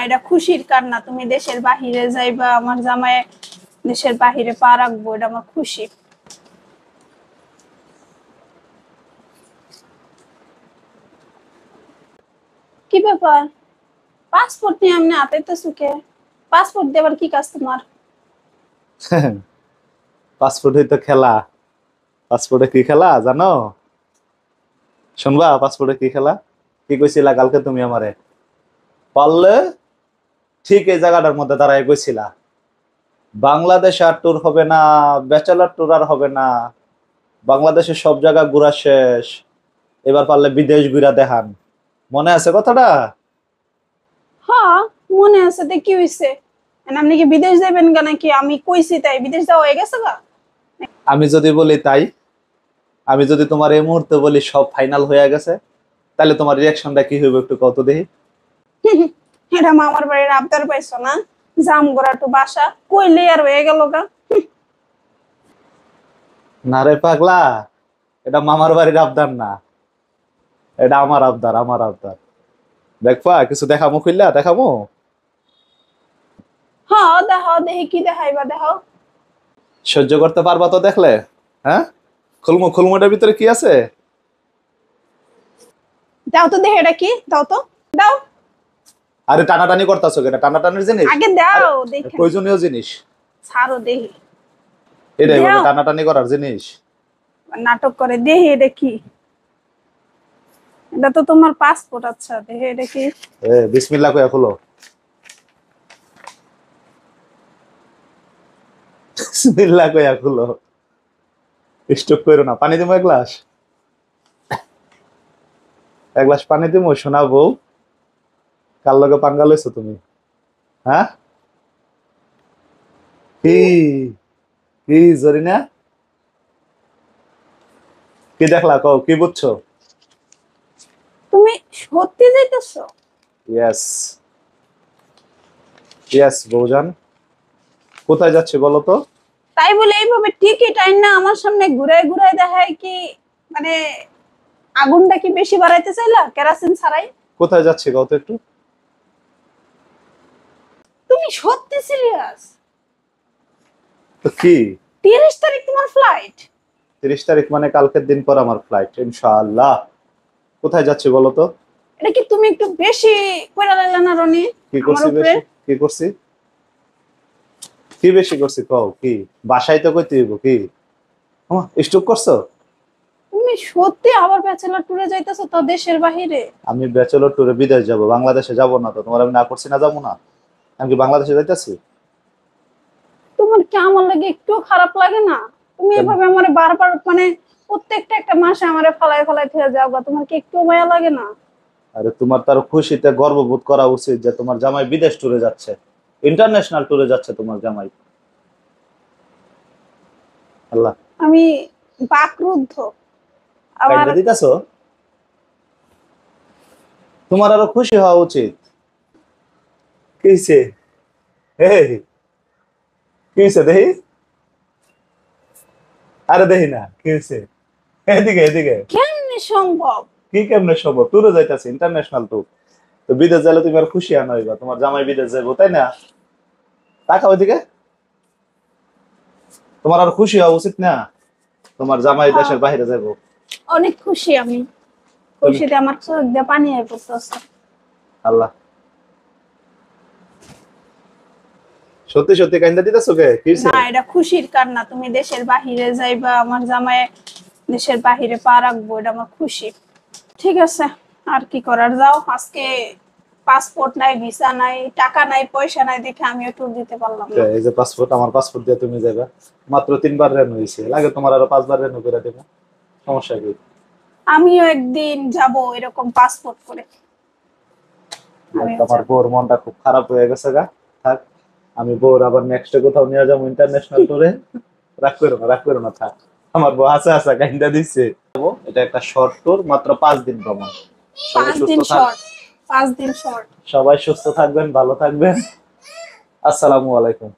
এটা খুশির কান্না, তুমি দেশের বাহিরে যাইবা, আমার জামাই দেশের বাহিরে পা রাখবো, এটা আমার খুশি। কি ব্যাপার, পাসপোর্ট নিয়ে আমি হাতে তো সুখে, পাসপোর্ট দেবার কি কাজ তোমার? পাসপোর্টে তো খেলা। পাসপোর্টে কি খেলা জানো? শুনবা পাসপোর্টে কি খেলা? কি কইছিলা কালকে তুমি আমারে? পারলে ঠিক এই জায়গাটার মধ্যে দাঁড়ায় কইছিলা বাংলাদেশ আর ট্যুর হবে না, ব্যাচেলার ট্যুর আর হবে না, বাংলাদেশের সব জায়গা ঘুরা শেষ, এবার পারলে বিদেশ ঘুরা দেখান। মনে আছে কথাটা? হ্যাঁ মনে আছে, তো কি হইছে? আপনি কি বিদেশ যাবেন গা নাকি? আমি কইছি তাই বিদেশ যাওয়া হয়ে গেছে গা? আমি যদি বলি তাই, আমি যদি তোমার এই মুহূর্তে বলি সব ফাইনাল হয়ে গেছে, তাহলে তোমার রিয়াকশনটা কি হইবে একটু কত দেখি। এটা মামার বাড়ির আবদার পাইছো না? জাম গোড়া টু বাসা কইলে আর হয়ে গেল গা। না রে পাগলা, এটা মামার বাড়ির আবদার না, এটা আমার আবদার, আমার আবদার। দেখবা কিছু দেখামো, খুললা দেখামো। হ্যাঁ দেখাও, দেখি কি দেখাইবা, দেখাও। সহ্য করতে পারবা তো দেখলে? হ্যাঁ, খুলমো, খুলমোটার ভিতরে কি আছে? দাও তো দেখি, এটা কি, দাও তো, দাও। আরে টানাটানি করতেছো কেন? টানাটানির জিনিস আগে দাও দেখি, প্রয়োজনীয় জিনিস ছাড়ো দেখি। এটাই বলে দাও। টানাটানি করার জিনিস। নাটক করে, দেখি এটা কি। এটা তো তোমার পাসপোর্ট। আচ্ছা দেখি এটা কি। বিসমিল্লাহ কইয়া খুলো। বিসমিল্লাহ কইয়া খুলো, স্টপ করো না। পানি দিমো এক গ্লাস, এক গ্লাস পানি দিমো। শোনাবো কার লগে পাঙ্গা লইছো তুমি? হ্যাঁ, কি কি জরিনা, কি দেখলা কও, কি বুঝছো? তুমি সত্যি যাইতেছো? ইয়েস ইয়েস বউজান, কোথায় যাচ্ছে বলো তো? তাই বলে এইভাবে টিকিট আইন না আমার সামনে ঘুরায় ঘুরায় দেখায় কি? মানে আগুনটা কি বেশি বাড়াইতে চাইলা কেরাসিন ছাড়াই? কোথায় যাচ্ছে কও তো একটু। তুমি সত্যি সিরিয়াস? তো কি 30 তারিখ তোমার ফ্লাইট? 30 তারিখ মানে কালকের দিন পর আমার ফ্লাইট ইনশাআল্লাহ। কোথায় যাচ্ছে বলো তো? এটা কি তুমি একটু বেশি কইরা লাইলা না রনি কি আমার করছি উপরে? বেশি? কি করছি? কি বেশি করছি কও? কি বাসায় তো কইতে হইব। কি স্টপ করছো? তুমি সত্যি আবার ব্যাচেলর ট্যুরে যাইতেছো তো দেশের বাহিরে? আমি ব্যাচেলর ট্যুরে বিদেশ যাব, বাংলাদেশে যাব না তো? তোমার আমি না করছি না যাবো না? আমি কি বাংলাদেশে যাইতেছি? তোমার কি আমার লাগে একটু খারাপ লাগে না? তুমি কেন? এভাবে আমারে বারবার মানে প্রত্যেকটা একটা মাসে আমারে ফালায় ফালায় ফেলে যাও গা, তোমার কি একটু মায়া লাগে না? আরে তোমার তার খুশিতে গর্ববোধ করা উচিত যে তোমার জামাই বিদেশ ট্যুরে যাচ্ছে, ইন্টারন্যাশনাল ট্যুরে যাচ্ছে তোমার জামাই। আল্লাহ, আমি বাকরুদ্ধ আমার। কাইন্দা দিতেছো? তোমার আরো খুশি হওয়া উচিত। কি হইছে? এই কি হইছে দেখি? আরে দেখি না কি হইছে। এদিকে এদিকে। কেমনে সম্ভব? কি কেমনে সম্ভব? ট্যুরে যাইতাছে, ইন্টারন্যাশনাল ট্যুর। তো বিদেশ গেলে তুমি আর খুশি আনো হইবা, তোমার জামাই বিদেশ যাইবো, তাই না? তাকাও ওইদিকে। তোমার আর খুশি হওয়া উচিত না? তোমার জামাই দেশের বাইরে যাইবো। অনেক খুশি আমি, খুশিতে আমার চোখ দিয়ে পানি হয়ে পড়তেছে। আল্লাহ, সত্যি সত্যি কাইন্দা দিতেছো কে? কি হইছে? না এটা খুশির কান্না, তুমি দেশের বাহিরে যাইবা, আমার জামাই দেশের বাহিরে পা রাখবো, এটা আমার খুশি। ঠিক আছে, আর কি করার, যাও। আজকে পাসপোর্ট নাই, ভিসা নাই, টাকা নাই, পয়সা নাই দেখে আমিও ট্যুর দিতে পারলাম না। এই যে পাসপোর্ট, আমার পাসপোর্ট দিয়ে তুমি যাবে। মাত্র 3 বার রেনু হইছে, লাগে তোমার আরো 5 বার রেনু করে দেবো। সমস্যা কি? আমিও একদিন যাব এরকম পাসপোর্ট করে। আমার বউর মনটা খুব খারাপ হয়ে গেছে গা। থাক, আমি বউর আবার নেক্সট কোথাও নিয়ে যাবো ইন্টারন্যাশনাল ট্যুরে। রাগ করো না, রাগ করো না, থাক। আমার বউ আছে আছে কাইন্দা দিচ্ছে। এটা একটা শর্ট ট্যুর, মাত্র 5 দিন ভ্রমণ। সবাই 5 সুস্থ দিন থাক, শর্ট? 5 দিন শর্ট? সবাই সুস্থ থাকবেন, ভালো থাকবেন। আসসালামু আলাইকুম।